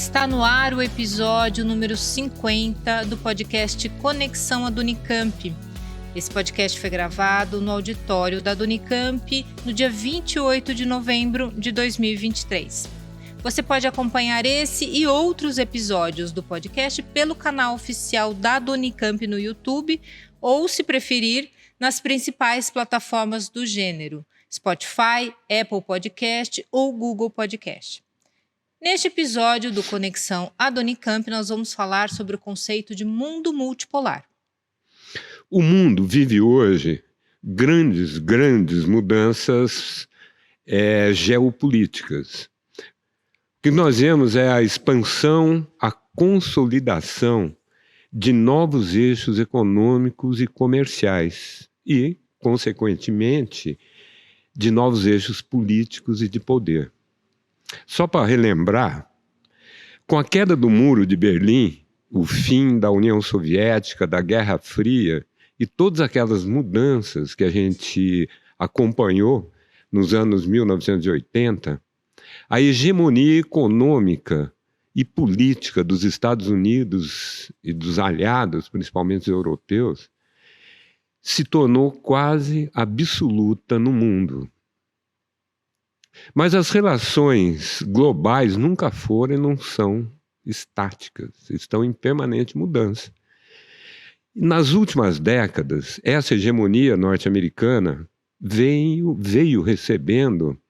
Está no ar o episódio número 50 do podcast Conexão à Unicamp. Esse podcast foi gravado no auditório da Unicamp no dia 28 de novembro de 2023. Você pode acompanhar esse e outros episódios do podcast pelo canal oficial da Unicamp no YouTube ou, se preferir, nas principais plataformas do gênero, Spotify, Apple Podcast ou Google Podcast. Neste episódio do Conexão à Unicamp, nós vamos falar sobre o conceito de mundo multipolar. O mundo vive hoje grandes mudanças geopolíticas. O que nós vemos é a expansão, a consolidação de novos eixos econômicos e comerciais e, consequentemente, de novos eixos políticos e de poder. Só para relembrar, com a queda do Muro de Berlim, o fim da União Soviética, da Guerra Fria e todas aquelas mudanças que a gente acompanhou nos anos 1980, a hegemonia econômica e política dos Estados Unidos e dos aliados, principalmente os europeus, se tornou quase absoluta no mundo. Mas as relações globais nunca foram e não são estáticas, estão em permanente mudança. Nas últimas décadas, essa hegemonia norte-americana veio recebendo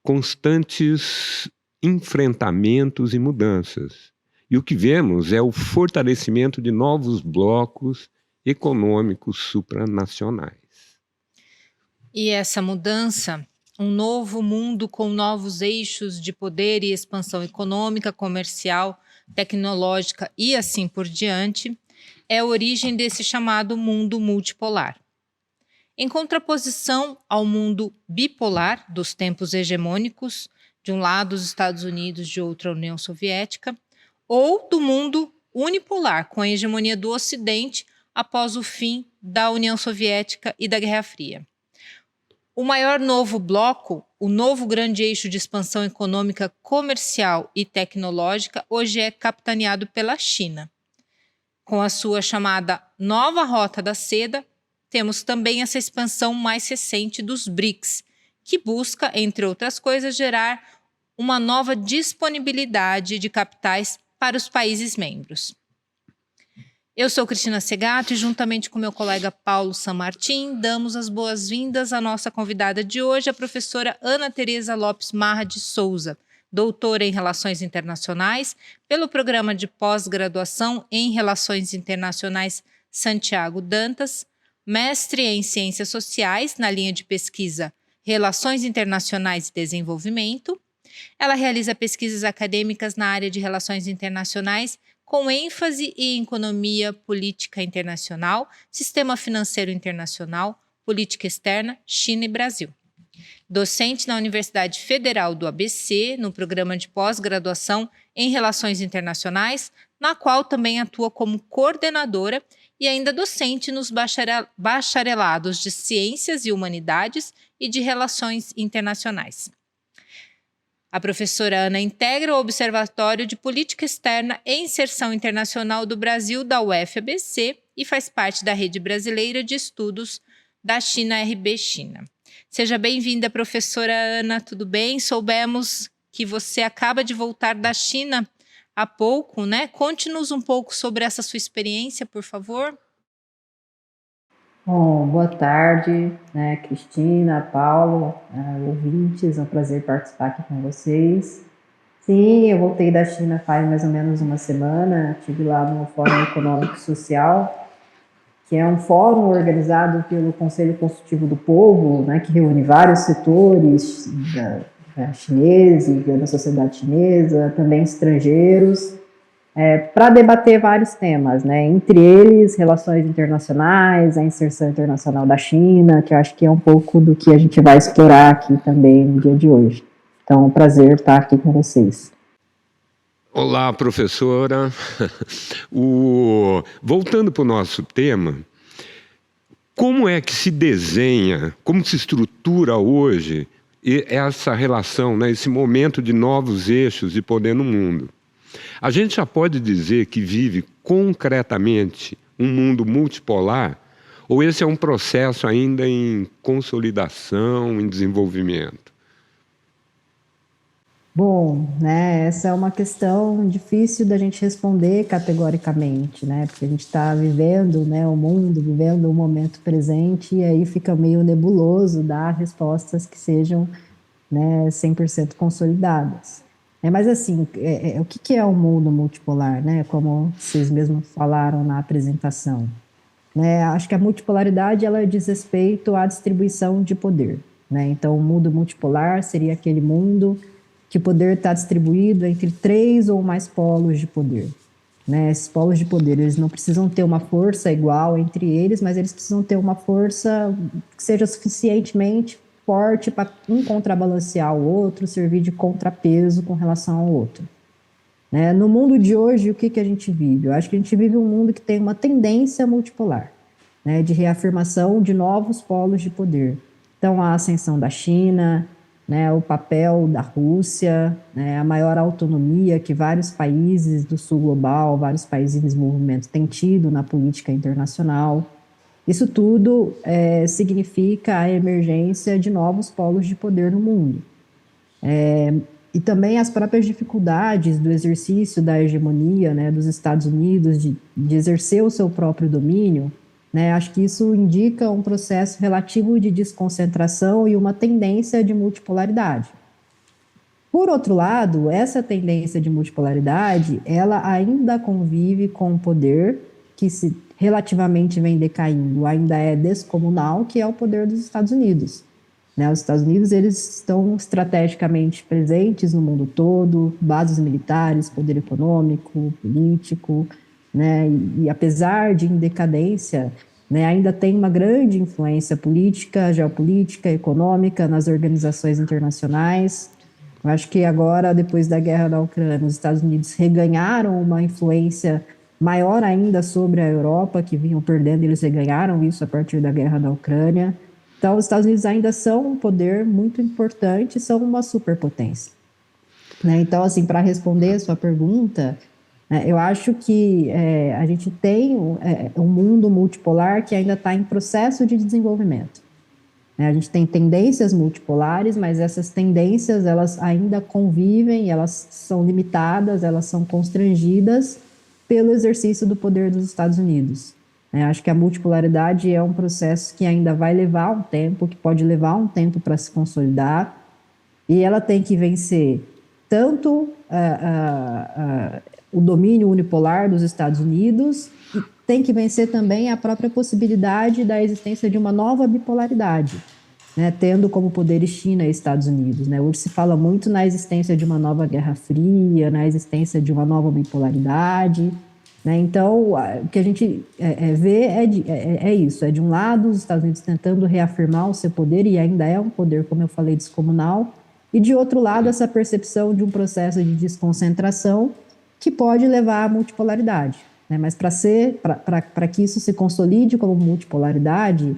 constantes enfrentamentos e mudanças. E o que vemos é o fortalecimento de novos blocos econômicos supranacionais. E essa mudança, um novo mundo com novos eixos de poder e expansão econômica, comercial, tecnológica e assim por diante, é a origem desse chamado mundo multipolar. Em contraposição ao mundo bipolar dos tempos hegemônicos, de um lado os Estados Unidos, de outro a União Soviética, ou do mundo unipolar, com a hegemonia do Ocidente após o fim da União Soviética e da Guerra Fria. O maior novo bloco, o novo grande eixo de expansão econômica, comercial e tecnológica, hoje é capitaneado pela China. Com a sua chamada Nova Rota da Seda, temos também essa expansão mais recente dos BRICS, que busca, entre outras coisas, gerar uma nova disponibilidade de capitais para os países membros. Eu sou Cristina Segato e, juntamente com meu colega Paulo Sanmartin, damos as boas-vindas à nossa convidada de hoje, a professora Ana Tereza Lopes Marra de Souza, doutora em Relações Internacionais pelo Programa de Pós-Graduação em Relações Internacionais Santiago Dantas, mestre em Ciências Sociais na linha de pesquisa Relações Internacionais e Desenvolvimento. Ela realiza pesquisas acadêmicas na área de Relações Internacionais com ênfase em economia política internacional, sistema financeiro internacional, política externa, China e Brasil. Docente na Universidade Federal do ABC, no programa de pós-graduação em Relações Internacionais, na qual também atua como coordenadora e ainda docente nos bacharelados de Ciências e Humanidades e de Relações Internacionais. A professora Ana integra o Observatório de Política Externa e Inserção Internacional do Brasil da UFABC e faz parte da Rede Brasileira de Estudos da China RB China. Seja bem-vinda, professora Ana, tudo bem? Soubemos que você acaba de voltar da China há pouco, né? Conte-nos um pouco sobre essa sua experiência, por favor. Bom, boa tarde, Cristina, Paulo, ouvintes, é um prazer participar aqui com vocês. Sim, eu voltei da China faz mais ou menos uma semana, estive lá no Fórum Econômico e Social, que é um fórum organizado pelo Conselho Consultivo do Povo, que reúne vários setores da chinesa, da sociedade chinesa, também estrangeiros, para debater vários temas, entre eles relações internacionais, a inserção internacional da China, que eu acho que é um pouco do que a gente vai explorar aqui também no dia de hoje. Então, é um prazer estar aqui com vocês. Olá, professora. Voltando para o nosso tema, como é que se desenha, como se estrutura hoje essa relação, esse momento de novos eixos de poder no mundo? A gente já pode dizer que vive concretamente um mundo multipolar, ou esse é um processo ainda em consolidação, em desenvolvimento? Bom, né, essa é uma questão difícil da gente responder categoricamente, né, porque a gente está vivendo, né, o mundo, vivendo o momento presente, e aí fica meio nebuloso dar respostas que sejam, né, 100% consolidadas. Mas assim, o que é o mundo multipolar, né, como vocês mesmos falaram na apresentação? Né, acho que a multipolaridade ela diz respeito à distribuição de poder, né? Então, o mundo multipolar seria aquele mundo que o poder está distribuído entre 3 ou mais polos de poder, né? Esses polos de poder, eles não precisam ter uma força igual entre eles, mas eles precisam ter uma força que seja suficientemente forte para um contrabalancear o outro, servir de contrapeso com relação ao outro. Né? No mundo de hoje, o que a gente vive? Eu acho que a gente vive um mundo que tem uma tendência multipolar, né, de reafirmação de novos polos de poder. Então, a ascensão da China, né, o papel da Rússia, né, a maior autonomia que vários países do sul global, vários países em desenvolvimento têm tido na política internacional. Isso tudo significa a emergência de novos polos de poder no mundo. E também as próprias dificuldades do exercício da hegemonia, né, dos Estados Unidos de exercer o seu próprio domínio, né, acho que isso indica um processo relativo de desconcentração e uma tendência de multipolaridade. Por outro lado, essa tendência de multipolaridade, ela ainda convive com um poder que se relativamente vem decaindo, ainda é descomunal, que é o poder dos Estados Unidos. Né, os Estados Unidos eles estão estrategicamente presentes no mundo todo, bases militares, poder econômico, político, né, e apesar de em decadência, né, ainda tem uma grande influência política, geopolítica, econômica nas organizações internacionais. Eu acho que agora, depois da guerra da Ucrânia, os Estados Unidos reganharam uma influência maior ainda sobre a Europa, que vinham perdendo, eles reganharam isso a partir da guerra da Ucrânia. Então, os Estados Unidos ainda são um poder muito importante, são uma superpotência. Né? Então, assim, para responder a sua pergunta, eu acho que a gente tem um mundo multipolar que ainda está em processo de desenvolvimento. A gente tem tendências multipolares, mas essas tendências elas ainda convivem, elas são limitadas, elas são constrangidas pelo exercício do poder dos Estados Unidos. Acho que a multipolaridade é um processo que ainda vai levar um tempo, que pode levar um tempo para se consolidar, e ela tem que vencer tanto o domínio unipolar dos Estados Unidos, e tem que vencer também a própria possibilidade da existência de uma nova bipolaridade, né, tendo como poderes China e Estados Unidos. Né? Hoje se fala muito na existência de uma nova Guerra Fria, na existência de uma nova bipolaridade. Né? Então, o que a gente vê é isso, de um lado os Estados Unidos tentando reafirmar o seu poder, e ainda é um poder, como eu falei, descomunal, e de outro lado essa percepção de um processo de desconcentração que pode levar à multipolaridade. Né? Mas para que isso se consolide como multipolaridade,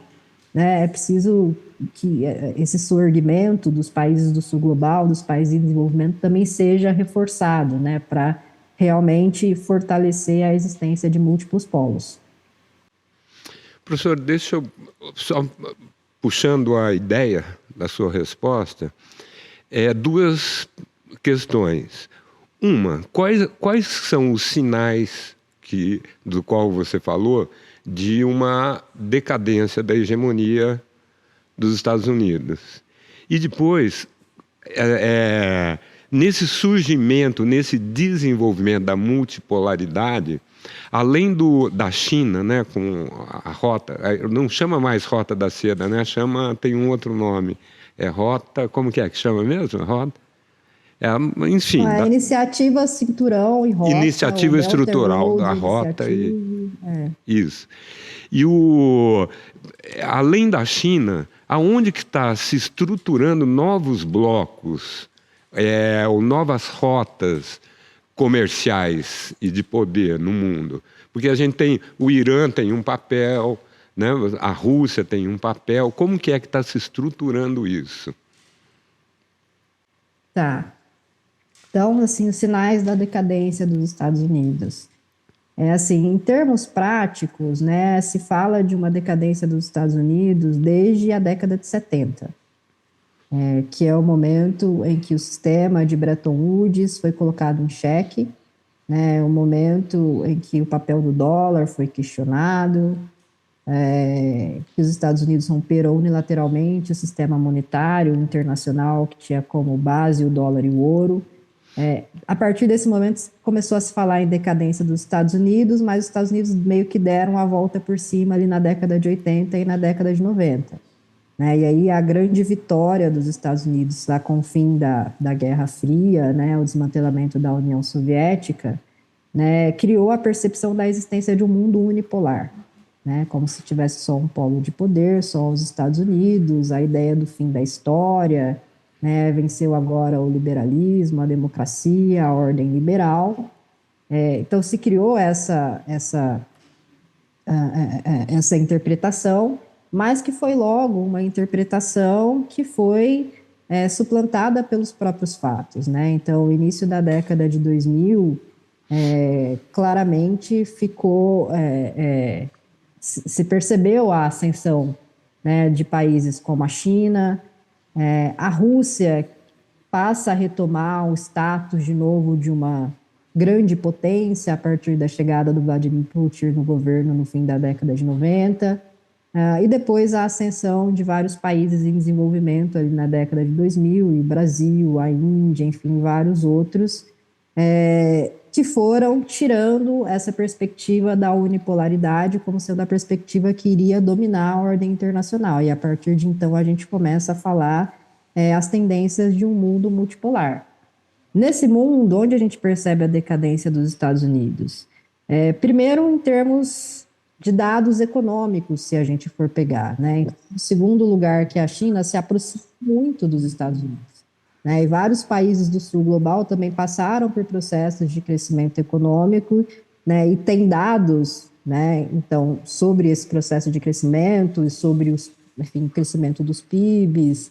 né, é preciso que esse surgimento dos países do sul global, dos países em desenvolvimento, também seja reforçado, né, para realmente fortalecer a existência de múltiplos polos. Professor, deixa eu só puxando a ideia da sua resposta, duas questões. Uma, quais são os sinais do qual você falou de uma decadência da hegemonia dos Estados Unidos? E depois, nesse surgimento, nesse desenvolvimento da multipolaridade, além da China, né, com a rota, não chama mais Rota da Seda, né, tem um outro nome, rota, como que chama mesmo? Rota? Enfim. Iniciativa Cinturão e Rota. Iniciativa estrutural da rota. Isso. E além da China, aonde que está se estruturando novos blocos, ou novas rotas comerciais e de poder no mundo? Porque a gente tem, o Irã tem um papel, né? A Rússia tem um papel. Como que está se estruturando isso? Tá. Então, assim, os sinais da decadência dos Estados Unidos. Assim, em termos práticos, né, se fala de uma decadência dos Estados Unidos desde a década de 70, que é o momento em que o sistema de Bretton Woods foi colocado em xeque, né, o momento em que o papel do dólar foi questionado, que os Estados Unidos romperam unilateralmente o sistema monetário internacional, que tinha como base o dólar e o ouro. A partir desse momento começou a se falar em decadência dos Estados Unidos, mas os Estados Unidos meio que deram a volta por cima ali na década de 80 e na década de 90. Né? E aí a grande vitória dos Estados Unidos lá com o fim da Guerra Fria, né, o desmantelamento da União Soviética, né, criou a percepção da existência de um mundo unipolar, né, como se tivesse só um polo de poder, só os Estados Unidos, a ideia do fim da história, né, venceu agora o liberalismo, a democracia, a ordem liberal. Então se criou essa interpretação, mas que foi logo uma interpretação que foi suplantada pelos próprios fatos, né? Então, o início da década de 2000 claramente ficou, se percebeu a ascensão, né, de países como a China, a Rússia passa a retomar o status de novo de uma grande potência a partir da chegada do Vladimir Putin no governo no fim da década de 90, e depois a ascensão de vários países em desenvolvimento ali na década de 2000, e Brasil, a Índia, enfim, vários outros, que foram tirando essa perspectiva da unipolaridade como sendo a perspectiva que iria dominar a ordem internacional. E a partir de então a gente começa a falar as tendências de um mundo multipolar. Nesse mundo, onde a gente percebe a decadência dos Estados Unidos? Primeiro, em termos de dados econômicos, se a gente for pegar, né? Em segundo lugar, que a China se aproxima muito dos Estados Unidos. Né, e vários países do sul global também passaram por processos de crescimento econômico, né, e tem dados, né, então, sobre esse processo de crescimento e sobre o crescimento dos PIBs,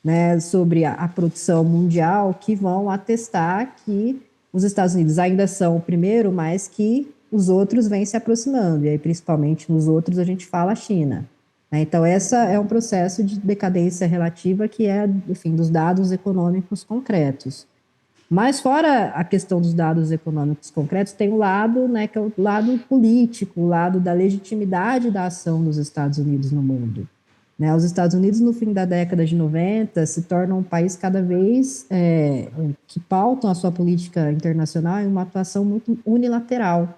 né, sobre a produção mundial, que vão atestar que os Estados Unidos ainda são o primeiro, mas que os outros vêm se aproximando, e aí principalmente nos outros a gente fala a China. Então, esse é um processo de decadência relativa que é, enfim, dos dados econômicos concretos. Mas, fora a questão dos dados econômicos concretos, tem o lado, né, que é o lado político, o lado da legitimidade da ação dos Estados Unidos no mundo. Né, os Estados Unidos, no fim da década de 90, se tornam um país cada vez que pautam a sua política internacional em uma atuação muito unilateral.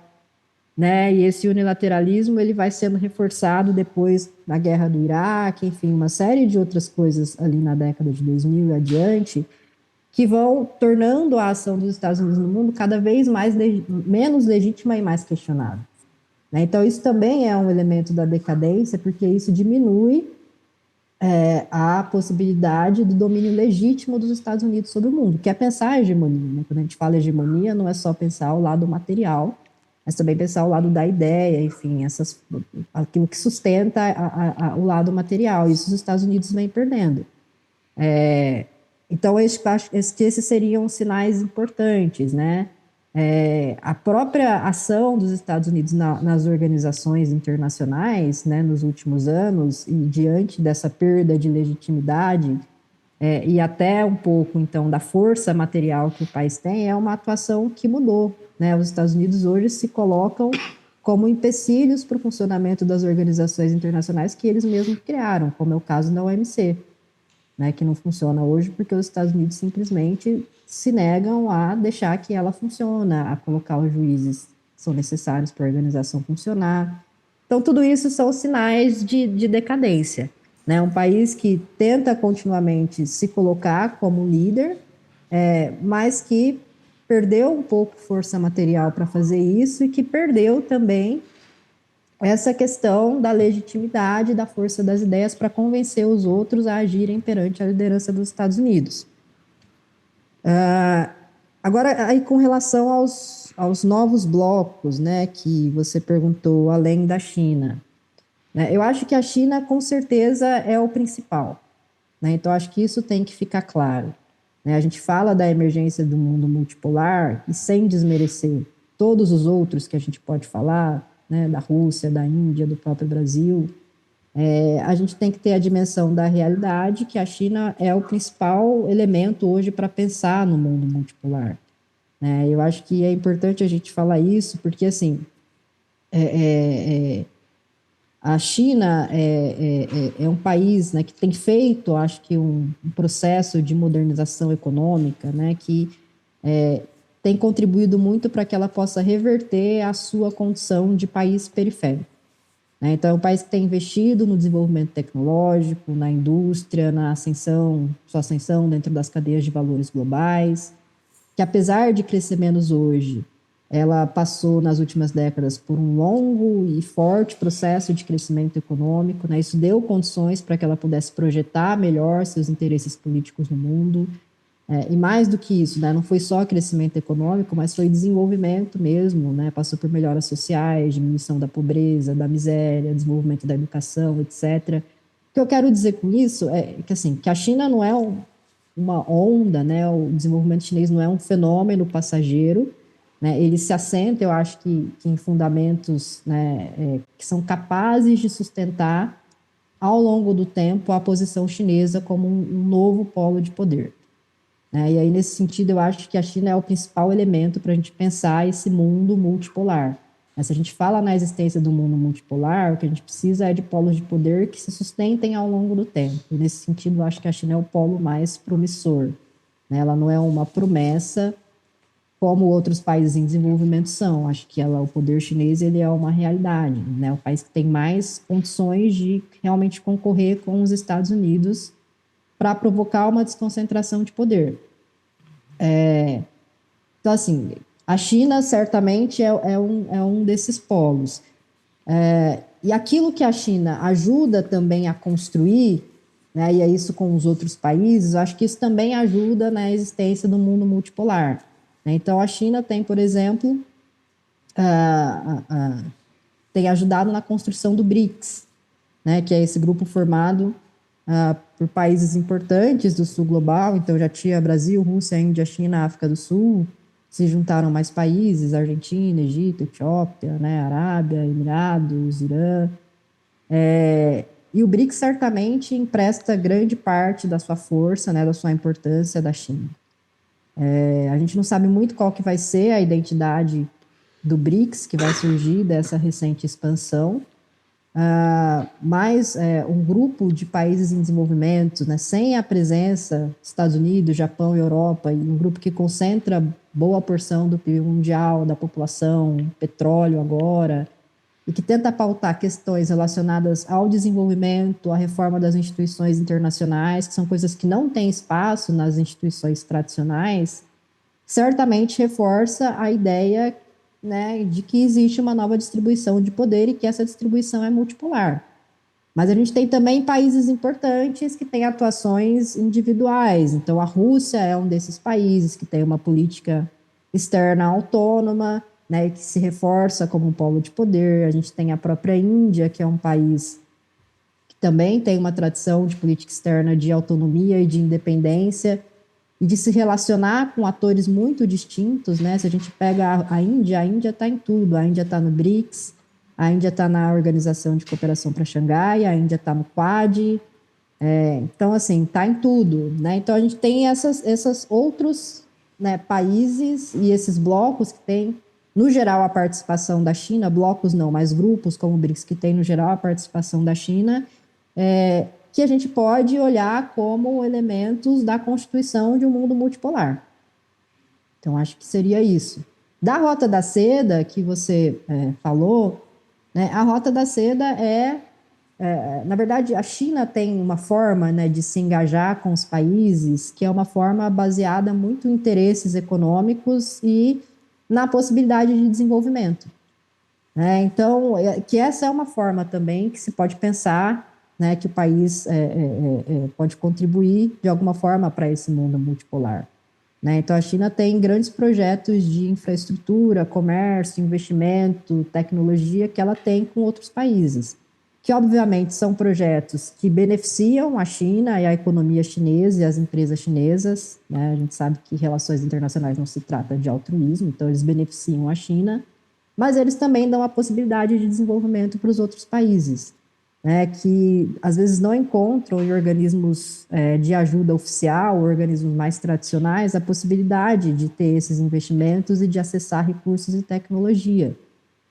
Né? E esse unilateralismo ele vai sendo reforçado depois na guerra do Iraque, enfim, uma série de outras coisas ali na década de 2000 e adiante, que vão tornando a ação dos Estados Unidos no mundo cada vez menos legítima e mais questionada. Né? Então, isso também é um elemento da decadência, porque isso diminui a possibilidade do domínio legítimo dos Estados Unidos sobre o mundo, que é pensar a hegemonia. Né? Quando a gente fala hegemonia, não é só pensar o lado material, mas também pensar o lado da ideia, enfim, aquilo que sustenta o lado material. Isso os Estados Unidos vêm perdendo. Então, eu acho que esses seriam sinais importantes, né? A própria ação dos Estados Unidos nas organizações internacionais, né, nos últimos anos, e diante dessa perda de legitimidade, e até um pouco, então, da força material que o país tem, é uma atuação que mudou. Né? Os Estados Unidos hoje se colocam como empecilhos para o funcionamento das organizações internacionais que eles mesmos criaram, como é o caso da OMC, né, que não funciona hoje porque os Estados Unidos simplesmente se negam a deixar que ela funcione, a colocar os juízes que são necessários para a organização funcionar. Então, tudo isso são sinais de decadência. Né? Um país que tenta continuamente se colocar como líder, mas que perdeu um pouco força material para fazer isso e que perdeu também essa questão da legitimidade, da força das ideias para convencer os outros a agirem perante a liderança dos Estados Unidos. Agora, aí, com relação aos novos blocos, né, que você perguntou, além da China, né, eu acho que a China, com certeza, é o principal. Né, então, acho que isso tem que ficar claro. né? A gente fala da emergência do mundo multipolar e sem desmerecer todos os outros que a gente pode falar, né, da Rússia, da Índia, do próprio Brasil, a gente tem que ter a dimensão da realidade que a China é o principal elemento hoje para pensar no mundo multipolar, né? Eu acho que é importante a gente falar isso, porque, assim, a China é um país, né, que tem feito, acho que, um processo de modernização econômica, né, que tem contribuído muito para que ela possa reverter a sua condição de país periférico, né? Então, é um país que tem investido no desenvolvimento tecnológico, na indústria, na ascensão, sua ascensão dentro das cadeias de valores globais, que apesar de crescer menos hoje, ela passou nas últimas décadas por um longo e forte processo de crescimento econômico, né? Isso deu condições para que ela pudesse projetar melhor seus interesses políticos no mundo. E mais do que isso, né? Não foi só crescimento econômico, mas foi desenvolvimento mesmo, né? Passou por melhoras sociais, diminuição da pobreza, da miséria, desenvolvimento da educação, etc. O que eu quero dizer com isso é que, assim, que a China não é uma onda, né? O desenvolvimento chinês não é um fenômeno passageiro, né? Ele se assenta, eu acho que em fundamentos, né, que são capazes de sustentar ao longo do tempo a posição chinesa como um novo polo de poder, né? E aí, nesse sentido, eu acho que a China é o principal elemento para a gente pensar esse mundo multipolar. Mas se a gente fala na existência do mundo multipolar, o que a gente precisa é de polos de poder que se sustentem ao longo do tempo. E nesse sentido, eu acho que a China é o polo mais promissor, né? Ela não é uma promessa como outros países em desenvolvimento são. Acho que o poder chinês ele é uma realidade, né? O país que tem mais condições de realmente concorrer com os Estados Unidos para provocar uma desconcentração de poder. Então, assim, a China certamente é um desses polos. E aquilo que a China ajuda também a construir, né, e é isso com os outros países, eu acho que isso também ajuda na existência do mundo multipolar, né? Então, a China tem, por exemplo, tem ajudado na construção do BRICS, né, que é esse grupo formado por países importantes do sul global. Então, já tinha Brasil, Rússia, Índia, China, África do Sul, se juntaram mais países, Argentina, Egito, Etiópia, né, Arábia, Emirados, Irã. E o BRICS certamente empresta grande parte da sua força, né, da sua importância da China. A gente não sabe muito qual que vai ser a identidade do BRICS, que vai surgir dessa recente expansão, mas um grupo de países em desenvolvimento, né, sem a presença dos Estados Unidos, Japão e Europa, e um grupo que concentra boa porção do PIB mundial, da população, petróleo agora, e que tenta pautar questões relacionadas ao desenvolvimento, à reforma das instituições internacionais, que são coisas que não têm espaço nas instituições tradicionais, certamente reforça a ideia, né, de que existe uma nova distribuição de poder e que essa distribuição é multipolar. Mas a gente tem também países importantes que têm atuações individuais. Então, a Rússia é um desses países que tem uma política externa autônoma, né, que se reforça como um polo de poder. A gente tem a própria Índia, que é um país que também tem uma tradição de política externa de autonomia e de independência, e de se relacionar com atores muito distintos, né? Se a gente pega a Índia está em tudo. A Índia está no BRICS, a Índia está na Organização de Cooperação para Xangai, a Índia está no Quad. Então, assim, está em tudo, né? Então, a gente tem esses outros, né, países e esses blocos que têm, no geral, a participação da China, blocos não, mas grupos como o BRICS, que tem, no geral, a participação da China, que a gente pode olhar como elementos da constituição de um mundo multipolar. Então, acho que seria isso. Da Rota da Seda, que você falou, né, a Rota da Seda na verdade, a China tem uma forma, né, de se engajar com os países, que é uma forma baseada muito em interesses econômicos e na possibilidade de desenvolvimento, né? Então, que essa é uma forma também que se pode pensar, né, que o país pode contribuir de alguma forma para esse mundo multipolar, né? Então, a China tem grandes projetos de infraestrutura, comércio, investimento, tecnologia que ela tem com outros países, que obviamente são projetos que beneficiam a China e a economia chinesa e as empresas chinesas, né? A gente sabe que relações internacionais não se trata de altruísmo, então eles beneficiam a China, mas eles também dão a possibilidade de desenvolvimento para os outros países, né? Que às vezes não encontram em organismos de ajuda oficial, organismos mais tradicionais, a possibilidade de ter esses investimentos e de acessar recursos e tecnologia.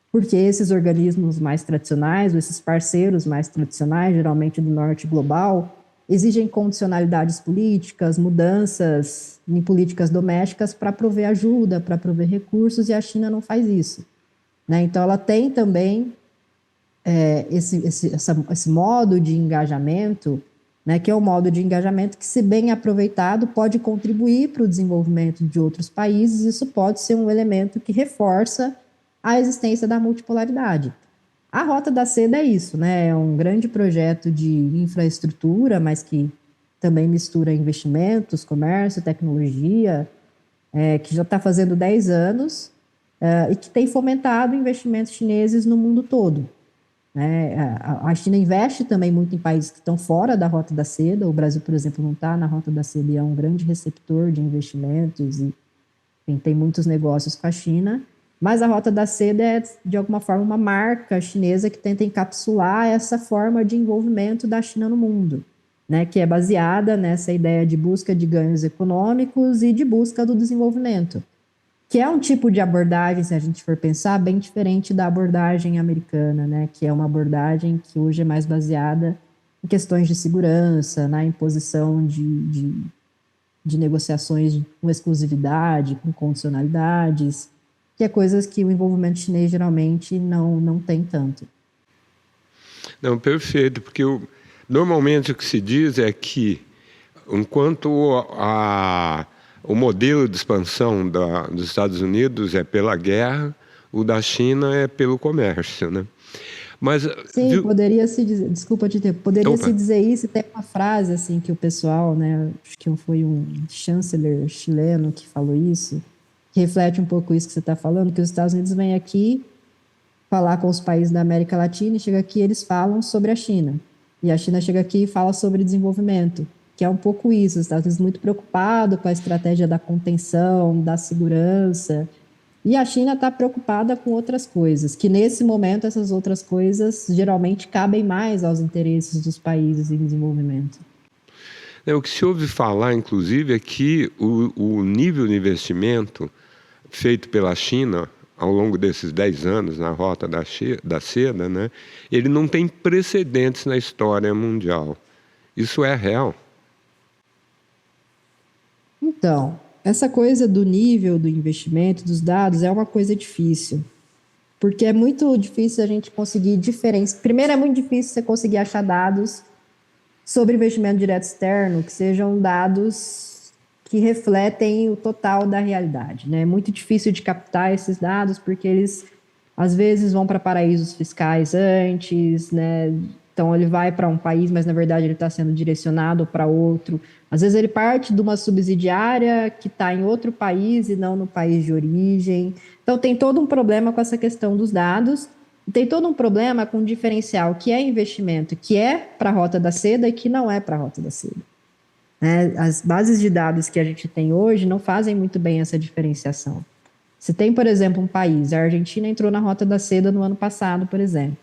Porque esses organismos mais tradicionais, ou esses parceiros mais tradicionais, geralmente do norte global, exigem condicionalidades políticas, mudanças em políticas domésticas para prover ajuda, para prover recursos, e a China não faz isso, né? Então, ela tem também esse modo de engajamento, né, que é um modo de engajamento que, se bem aproveitado, pode contribuir para o desenvolvimento de outros países. Isso pode ser um elemento que reforça a existência da multipolaridade. A Rota da Seda é isso, né? É um grande projeto de infraestrutura, mas que também mistura investimentos, comércio, tecnologia, que já está fazendo 10 anos e que tem fomentado investimentos chineses no mundo todo, né? A China investe também muito em países que estão fora da Rota da Seda. O Brasil, por exemplo, não está na Rota da Seda e é um grande receptor de investimentos e tem muitos negócios com a China. Mas a Rota da Seda é, de alguma forma, uma marca chinesa que tenta encapsular essa forma de envolvimento da China no mundo, né, que é baseada nessa ideia de busca de ganhos econômicos e de busca do desenvolvimento, que é um tipo de abordagem, se a gente for pensar, bem diferente da abordagem americana, né, que é uma abordagem que hoje é mais baseada em questões de segurança, na imposição de negociações com exclusividade, com condicionalidades, que é coisas que o envolvimento chinês geralmente não tem tanto. Não, perfeito, porque normalmente o que se diz é que, enquanto o modelo de expansão dos Estados Unidos é pela guerra, o da China é pelo comércio, né? Mas, sim, poderia se dizer, desculpa te interromper, poderia se dizer isso. Tem uma frase assim que o pessoal, né, acho que foi um chanceler chileno que falou isso, que reflete um pouco isso que você está falando, que os Estados Unidos vêm aqui falar com os países da América Latina e chega aqui e eles falam sobre a China. E a China chega aqui e fala sobre desenvolvimento, que é um pouco isso. Os Estados Unidos muito preocupado com a estratégia da contenção, da segurança, e a China está preocupada com outras coisas, que nesse momento essas outras coisas geralmente cabem mais aos interesses dos países em desenvolvimento. O que se ouve falar, inclusive, é que o nível de investimento feito pela China ao longo desses 10 anos na Rota da Seda, né, ele não tem precedentes na história mundial. Isso é real? Então, essa coisa do nível do investimento, dos dados, é uma coisa difícil. Porque é muito difícil a gente conseguir diferenciar. Primeiro, é muito difícil você conseguir achar dados sobre investimento direto externo que sejam dados que refletem o total da realidade, né? É muito difícil de captar esses dados porque eles, às vezes, vão para paraísos fiscais antes, né? Então, ele vai para um país, mas, na verdade, ele está sendo direcionado para outro. Às vezes, ele parte de uma subsidiária que está em outro país e não no país de origem. Então, tem todo um problema com essa questão dos dados. Tem todo um problema com o diferencial que é investimento, que é para a Rota da Seda e que não é para a Rota da Seda. As bases de dados que a gente tem hoje não fazem muito bem essa diferenciação. Se tem, por exemplo, um país, a Argentina entrou na Rota da Seda no ano passado, por exemplo.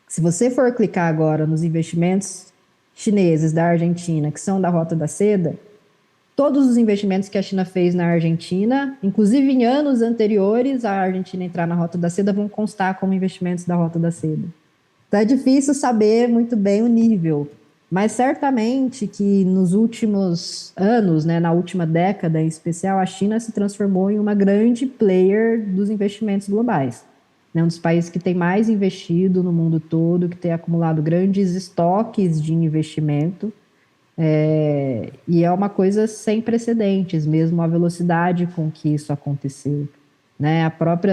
Se você for clicar agora nos investimentos chineses da Argentina, que são da Rota da Seda, todos os investimentos que a China fez na Argentina, inclusive em anos anteriores à Argentina entrar na Rota da Seda, vão constar como investimentos da Rota da Seda. Então é difícil saber muito bem o nível, mas certamente que nos últimos anos, né, na última década em especial, a China se transformou em uma grande player dos investimentos globais. É um dos países que tem mais investido no mundo todo, que tem acumulado grandes estoques de investimento, e é uma coisa sem precedentes, mesmo a velocidade com que isso aconteceu, né?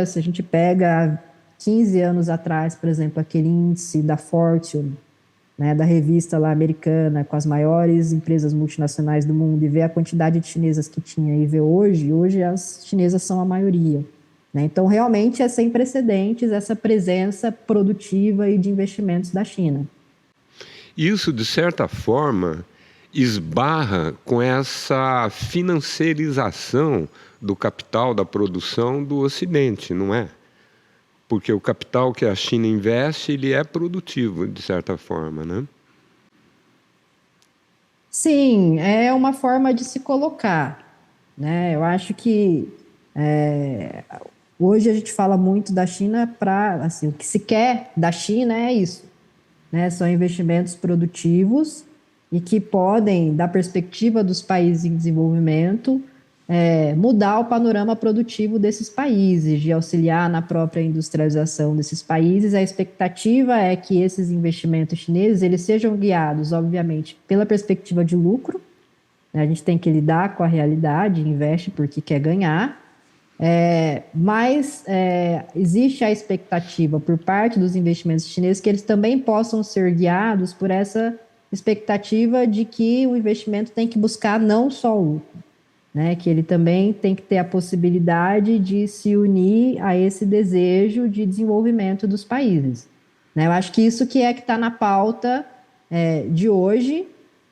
Se a gente pega 15 anos atrás, por exemplo, aquele índice da Fortune, né, da revista lá americana, com as maiores empresas multinacionais do mundo, e vê a quantidade de chinesas que tinha e vê hoje as chinesas são a maioria. né? Então, realmente é sem precedentes essa presença produtiva e de investimentos da China. Isso, de certa forma, esbarra com essa financiarização do capital da produção do Ocidente, não é? Porque o capital que a China investe, ele é produtivo, de certa forma, né? Sim, é uma forma de se colocar, né? Eu acho que hoje a gente fala muito da China para, assim, o que se quer da China é isso, né? São investimentos produtivos e que podem, da perspectiva dos países em desenvolvimento, mudar o panorama produtivo desses países, de auxiliar na própria industrialização desses países. A expectativa é que esses investimentos chineses eles sejam guiados, obviamente, pela perspectiva de lucro, né? A gente tem que lidar com a realidade, investe porque quer ganhar, mas existe a expectativa por parte dos investimentos chineses que eles também possam ser guiados por essa expectativa de que o investimento tem que buscar não só o lucro, né? Que ele também tem que ter a possibilidade de se unir a esse desejo de desenvolvimento dos países, né? Eu acho que isso que está na pauta de hoje,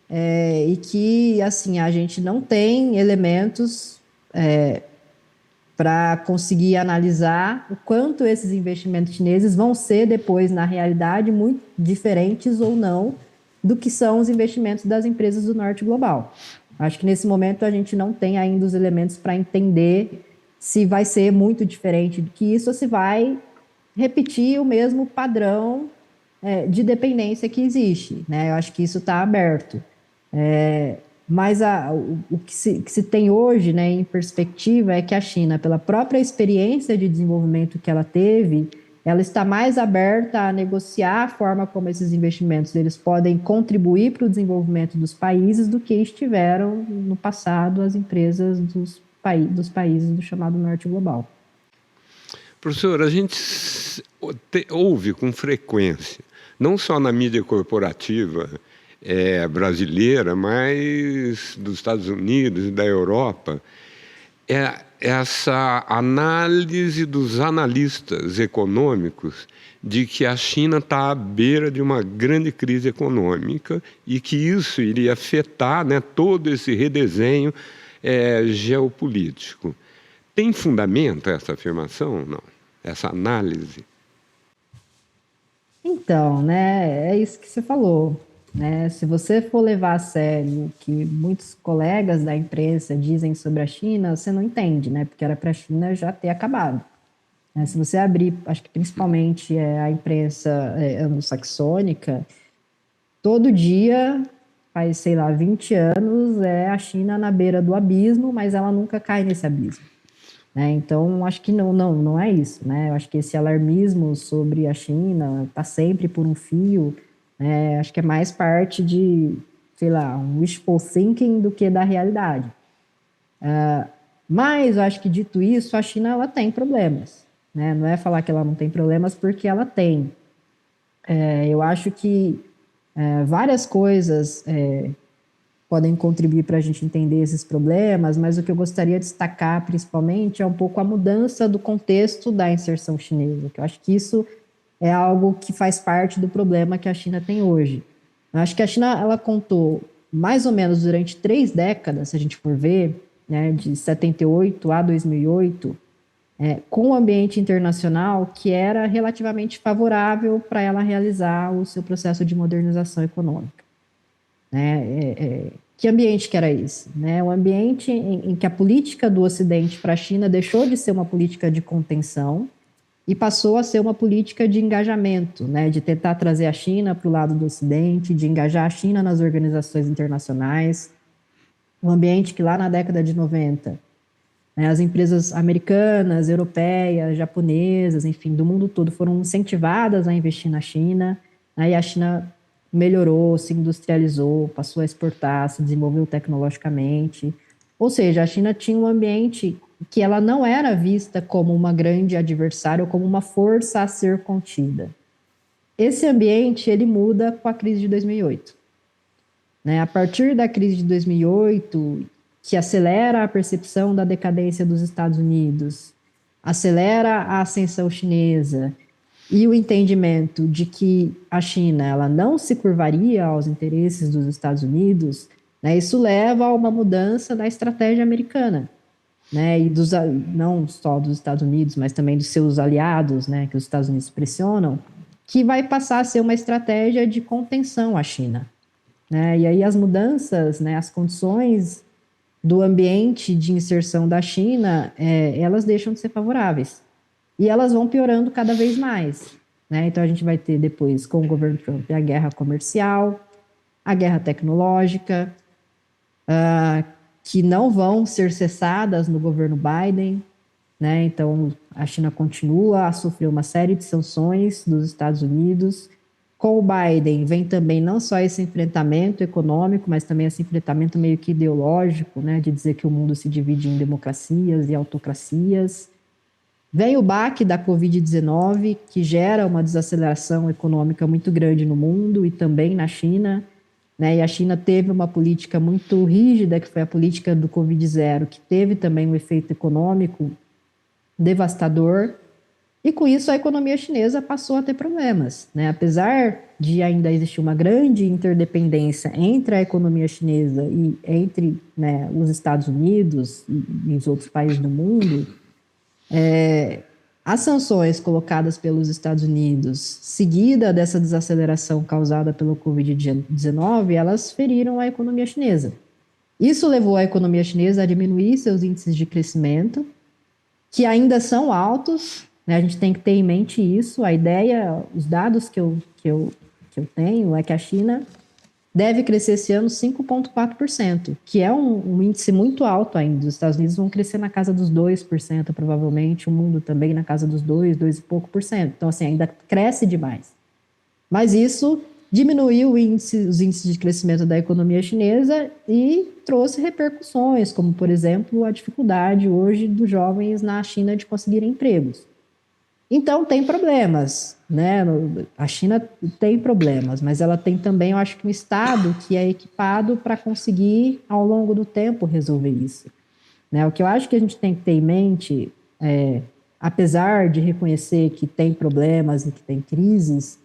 e que assim a gente não tem elementos para conseguir analisar o quanto esses investimentos chineses vão ser depois, na realidade, muito diferentes ou não do que são os investimentos das empresas do norte global. Acho que nesse momento a gente não tem ainda os elementos para entender se vai ser muito diferente do que isso ou se vai repetir o mesmo padrão de dependência que existe, né? Eu acho que isso está aberto. Mas o que se tem hoje, né, em perspectiva é que a China, pela própria experiência de desenvolvimento que ela teve, ela está mais aberta a negociar a forma como esses investimentos eles podem contribuir para o desenvolvimento dos países do que estiveram no passado as empresas dos países do chamado Norte Global. Professor, a gente ouve com frequência, não só na mídia corporativa brasileira, mas dos Estados Unidos e da Europa, essa análise dos analistas econômicos de que a China está à beira de uma grande crise econômica e que isso iria afetar, né, todo esse redesenho geopolítico. Tem fundamento essa afirmação? Não? Essa análise? Então, né, é isso que você falou, né? Se você for levar a sério o que muitos colegas da imprensa dizem sobre a China, você não entende, né? Porque era para a China já ter acabado. Né? Se você abrir, acho que principalmente a imprensa anglo-saxônica, todo dia, faz, sei lá, 20 anos, é a China na beira do abismo, mas ela nunca cai nesse abismo. Né? Então, acho que não é isso, né? Eu acho que esse alarmismo sobre a China está sempre por um fio, né? Acho que é mais parte de, sei lá, um wishful thinking do que da realidade. Mas eu acho que, dito isso, a China ela tem problemas, né? Não é falar que ela não tem problemas, porque ela tem. Eu acho que várias coisas podem contribuir para a gente entender esses problemas, mas o que eu gostaria de destacar, principalmente, é um pouco a mudança do contexto da inserção chinesa, que eu acho que isso é algo que faz parte do problema que a China tem hoje. Eu acho que a China ela contou, mais ou menos durante 3 décadas, se a gente for ver, né, de 78 a 2008, com um ambiente internacional que era relativamente favorável para ela realizar o seu processo de modernização econômica. Né? Que ambiente que era esse? Né? Um ambiente em que a política do Ocidente para a China deixou de ser uma política de contenção e passou a ser uma política de engajamento, né? De tentar trazer a China para o lado do Ocidente, de engajar a China nas organizações internacionais. Um ambiente que lá na década de 90, né, as empresas americanas, europeias, japonesas, enfim, do mundo todo foram incentivadas a investir na China, né? E a China melhorou, se industrializou, passou a exportar, se desenvolveu tecnologicamente. Ou seja, a China tinha um ambiente que ela não era vista como uma grande adversária ou como uma força a ser contida. Esse ambiente ele muda com a crise de 2008. Né? A partir da crise de 2008, que acelera a percepção da decadência dos Estados Unidos, acelera a ascensão chinesa e o entendimento de que a China ela não se curvaria aos interesses dos Estados Unidos, né, isso leva a uma mudança na estratégia americana, né, e não só dos Estados Unidos, mas também dos seus aliados, né, que os Estados Unidos pressionam, que vai passar a ser uma estratégia de contenção à China. Né, e aí as mudanças, né, as condições do ambiente de inserção da China, elas deixam de ser favoráveis. E elas vão piorando cada vez mais. Né? Então, a gente vai ter depois, com o governo Trump, a guerra comercial, a guerra tecnológica, que não vão ser cessadas no governo Biden. Né? Então, a China continua a sofrer uma série de sanções dos Estados Unidos. Com o Biden vem também não só esse enfrentamento econômico, mas também esse enfrentamento meio que ideológico, né, de dizer que o mundo se divide em democracias e autocracias. Vem o baque da Covid-19, que gera uma desaceleração econômica muito grande no mundo e também na China. Né, e a China teve uma política muito rígida, que foi a política do Covid-0, que teve também um efeito econômico devastador. E com isso a economia chinesa passou a ter problemas, né? Apesar de ainda existir uma grande interdependência entre a economia chinesa e entre, né, os Estados Unidos e os outros países do mundo, as sanções colocadas pelos Estados Unidos, seguida dessa desaceleração causada pelo Covid-19, elas feriram a economia chinesa. Isso levou a economia chinesa a diminuir seus índices de crescimento, que ainda são altos. A gente tem que ter em mente isso. A ideia, os dados que eu tenho é que a China deve crescer esse ano 5,4%, que é um índice muito alto ainda. Os Estados Unidos vão crescer na casa dos 2%, provavelmente, o mundo também na casa dos 2 e pouco por cento. Então, assim, ainda cresce demais. Mas isso diminuiu os índices de crescimento da economia chinesa e trouxe repercussões, como, por exemplo, a dificuldade hoje dos jovens na China de conseguirem empregos. Então, tem problemas, né? A China tem problemas, mas ela tem também, eu acho que um Estado que é equipado para conseguir, ao longo do tempo, resolver isso. Né? O que eu acho que a gente tem que ter em mente, apesar de reconhecer que tem problemas e que tem crises,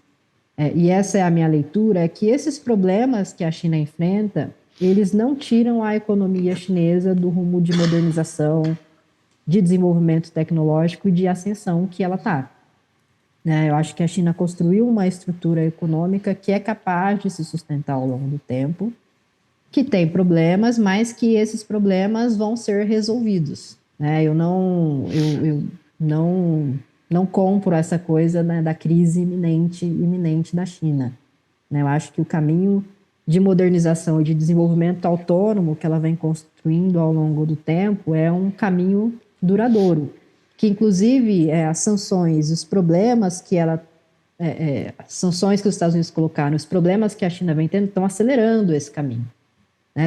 e essa é a minha leitura, é que esses problemas que a China enfrenta, eles não tiram a economia chinesa do rumo de modernização, de desenvolvimento tecnológico e de ascensão que ela está. Eu acho que a China construiu uma estrutura econômica que é capaz de se sustentar ao longo do tempo, que tem problemas, mas que esses problemas vão ser resolvidos. Eu não compro essa coisa, né, da crise iminente da China. Eu acho que o caminho de modernização e de desenvolvimento autônomo que ela vem construindo ao longo do tempo é um caminho duradouro, que inclusive as sanções, os problemas que as sanções que os Estados Unidos colocaram, os problemas que a China vem tendo, estão acelerando esse caminho.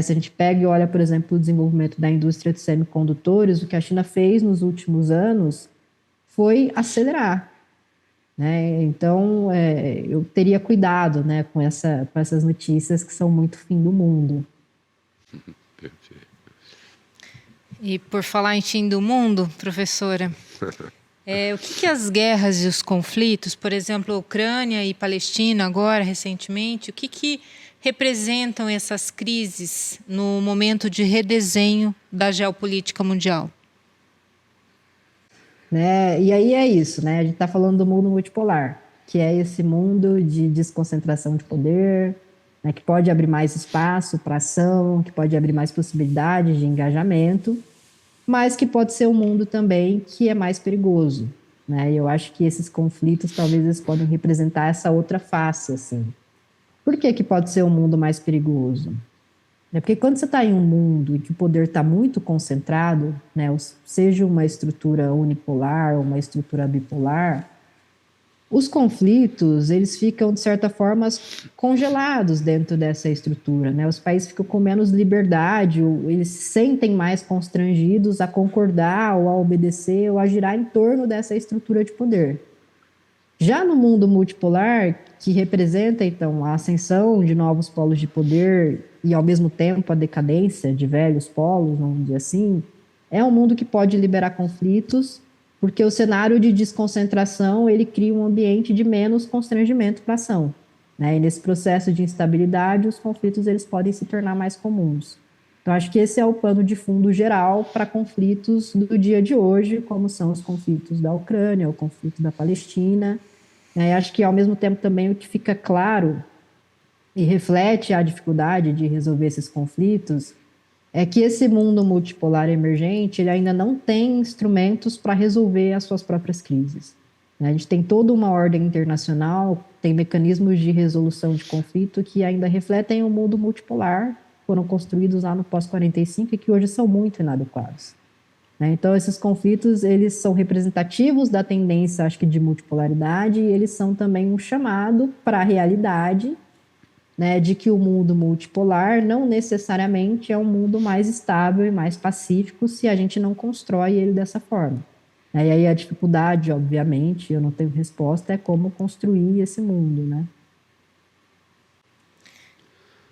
Se a gente pega e olha, por exemplo, o desenvolvimento da indústria de semicondutores, o que a China fez nos últimos anos foi acelerar. Então, eu teria cuidado, com essas notícias que são muito fim do mundo. Perfeito. E por falar em fim do mundo, professora, o que as guerras e os conflitos, por exemplo, a Ucrânia e Palestina agora, recentemente, o que representam essas crises no momento de redesenho da geopolítica mundial? E aí é isso, a gente está falando do mundo multipolar, que é esse mundo de desconcentração de poder, que pode abrir mais espaço para ação, que pode abrir mais possibilidades de engajamento, mas que pode ser um mundo também que é mais perigoso. Eu acho que esses conflitos talvez eles podem representar essa outra face. Assim. Por que pode ser um mundo mais perigoso? Porque quando você está em um mundo em que o poder está muito concentrado, seja uma estrutura unipolar ou uma estrutura bipolar, os conflitos, eles ficam, de certa forma, congelados dentro dessa estrutura. Os países ficam com menos liberdade, ou eles se sentem mais constrangidos a concordar, ou a obedecer, ou a girar em torno dessa estrutura de poder. Já no mundo multipolar, que representa, então, a ascensão de novos polos de poder e, ao mesmo tempo, a decadência de velhos polos, vamos dizer assim, é um mundo que pode liberar conflitos, porque o cenário de desconcentração ele cria um ambiente de menos constrangimento para a ação, né? E nesse processo de instabilidade, os conflitos eles podem se tornar mais comuns. Então, acho que esse é o pano de fundo geral para conflitos do dia de hoje, como são os conflitos da Ucrânia, o conflito da Palestina. Acho que, ao mesmo tempo, também o que fica claro e reflete a dificuldade de resolver esses conflitos é que esse mundo multipolar emergente ele ainda não tem instrumentos para resolver as suas próprias crises. A gente tem toda uma ordem internacional, tem mecanismos de resolução de conflito que ainda refletem o mundo multipolar, foram construídos lá no pós-45 e que hoje são muito inadequados. Então, esses conflitos, eles são representativos da tendência, acho que, de multipolaridade, e eles são também um chamado para a realidade, né, de que o mundo multipolar não necessariamente é um mundo mais estável e mais pacífico se a gente não constrói ele dessa forma. E aí a dificuldade, obviamente, eu não tenho resposta, é como construir esse mundo, né?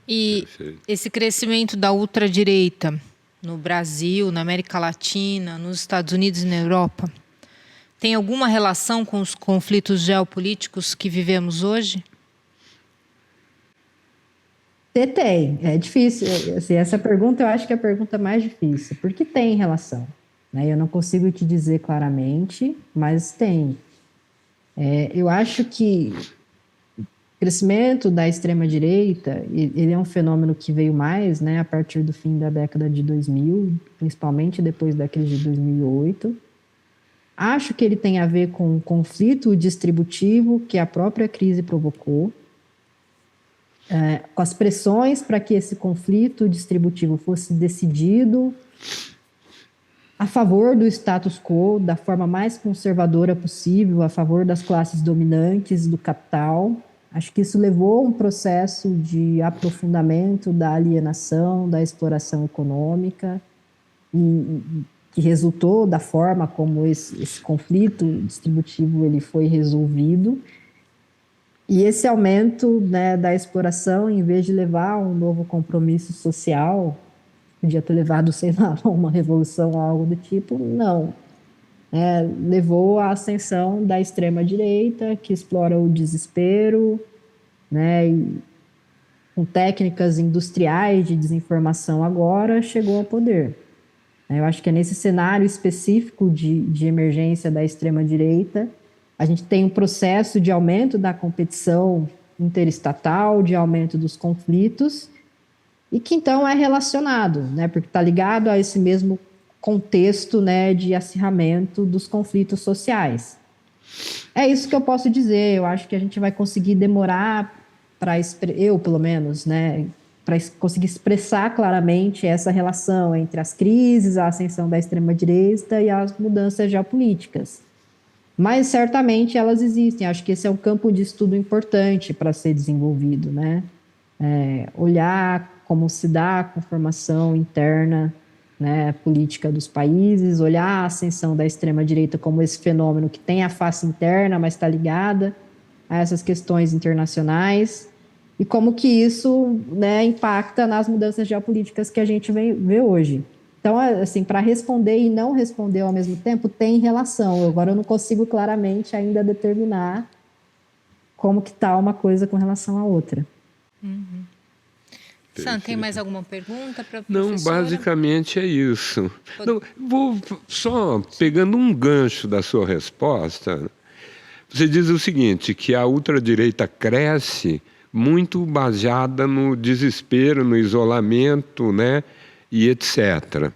E esse crescimento da ultradireita no Brasil, na América Latina, nos Estados Unidos e na Europa, tem alguma relação com os conflitos geopolíticos que vivemos hoje? Tem, é difícil. Assim, essa pergunta eu acho que é a pergunta mais difícil, porque tem relação, né? Eu não consigo te dizer claramente, mas tem. Eu acho que o crescimento da extrema-direita, ele é um fenômeno que veio mais, né, a partir do fim da década de 2000, principalmente depois da crise de 2008. Acho que ele tem a ver com o conflito distributivo que a própria crise provocou, com as pressões para que esse conflito distributivo fosse decidido a favor do status quo, da forma mais conservadora possível, a favor das classes dominantes, do capital. Acho que isso levou a um processo de aprofundamento da alienação, da exploração econômica, que resultou da forma como esse conflito distributivo ele foi resolvido. E esse aumento, né, da exploração, em vez de levar a um novo compromisso social, podia ter levado, sei lá, uma revolução ou algo do tipo, não. Levou à ascensão da extrema-direita, que explora o desespero, né, e com técnicas industriais de desinformação agora, chegou ao poder. Eu acho que é nesse cenário específico de emergência da extrema-direita, a gente tem um processo de aumento da competição interestatal, de aumento dos conflitos, e que então é relacionado, né, porque está ligado a esse mesmo contexto, né, de acirramento dos conflitos sociais. É isso que eu posso dizer. Eu acho que a gente vai conseguir demorar para, eu pelo menos, né, para conseguir expressar claramente essa relação entre as crises, a ascensão da extrema-direita e as mudanças geopolíticas. Mas certamente elas existem. Acho que esse é um campo de estudo importante para ser desenvolvido, né? Olhar como se dá a conformação interna, né, política dos países, olhar a ascensão da extrema-direita como esse fenômeno que tem a face interna, mas está ligada a essas questões internacionais, e como que isso, né, impacta nas mudanças geopolíticas que a gente vê hoje. Então, assim, para responder e não responder ao mesmo tempo, tem relação. Agora, eu não consigo claramente ainda determinar como que está uma coisa com relação à outra. Sam, tem mais alguma pergunta para a professora? Não, basicamente é isso. Não, vou só pegando um gancho da sua resposta. Você diz o seguinte, que a ultradireita cresce muito baseada no desespero, no isolamento, né, e etc.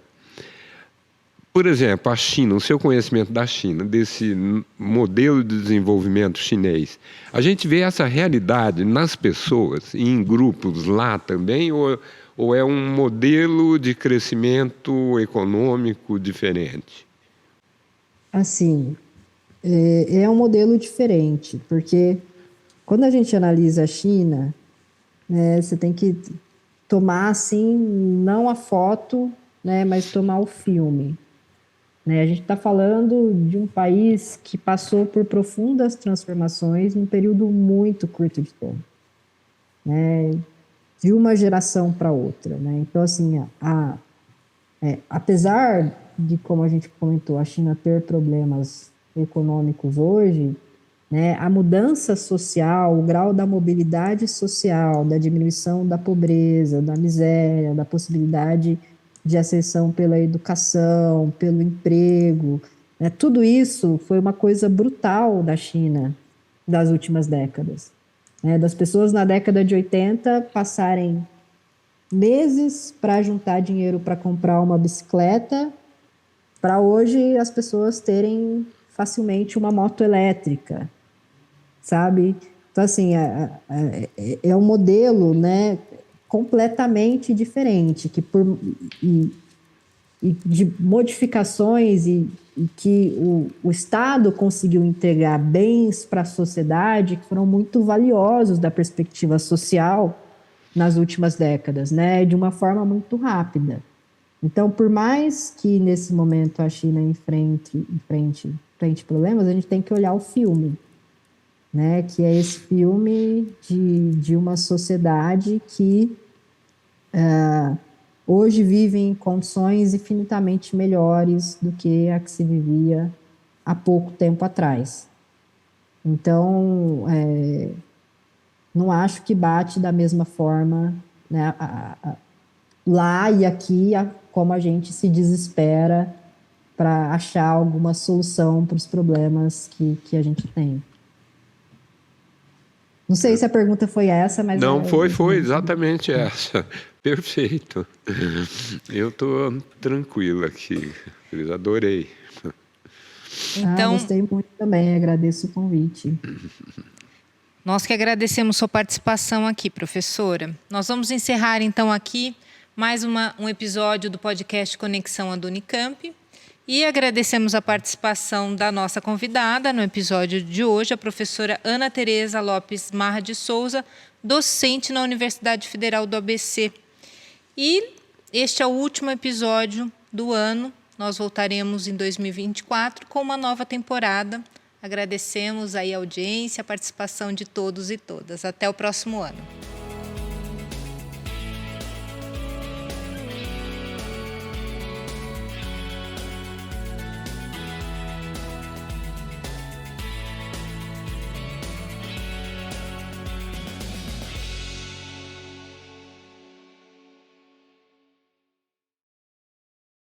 Por exemplo, a China, o seu conhecimento da China, desse modelo de desenvolvimento chinês, a gente vê essa realidade nas pessoas e em grupos lá também, ou é um modelo de crescimento econômico diferente? Assim, é um modelo diferente, porque quando a gente analisa a China, né, você tem que tomar, assim, não a foto, né, mas tomar o filme. A gente está falando de um país que passou por profundas transformações num período muito curto de tempo, né, de uma geração para outra. Né? Então, assim, apesar de como a gente comentou, a China ter problemas econômicos hoje, né, a mudança social, o grau da mobilidade social, da diminuição da pobreza, da miséria, da possibilidade de ascensão pela educação, pelo emprego, né, tudo isso foi uma coisa brutal da China das últimas décadas. Né, das pessoas na década de 80 passarem meses para juntar dinheiro para comprar uma bicicleta, para hoje as pessoas terem facilmente uma moto elétrica, sabe? Então, assim, é um modelo, né, completamente diferente, que e de modificações e que o Estado conseguiu entregar bens para a sociedade que foram muito valiosos da perspectiva social nas últimas décadas, né, de uma forma muito rápida. Então, por mais que nesse momento a China enfrente problemas, a gente tem que olhar o filme, né, que é esse filme de uma sociedade que hoje vive em condições infinitamente melhores do que a que se vivia há pouco tempo atrás. Então, não acho que bate da mesma forma, né, lá e aqui, como a gente se desespera para achar alguma solução para os problemas que a gente tem. Não sei se a pergunta foi essa, mas... Não, foi exatamente essa. Perfeito. Eu estou tranquilo aqui, Cris, adorei. Então, gostei muito também, agradeço o convite. Nós que agradecemos sua participação aqui, professora. Nós vamos encerrar então aqui mais um episódio do podcast Conexão Ando Unicamp e agradecemos a participação da nossa convidada no episódio de hoje, a professora Ana Tereza Lopes Marra de Souza, docente na Universidade Federal do ABC. E este é o último episódio do ano. Nós voltaremos em 2024 com uma nova temporada. Agradecemos aí a audiência, a participação de todos e todas. Até o próximo ano.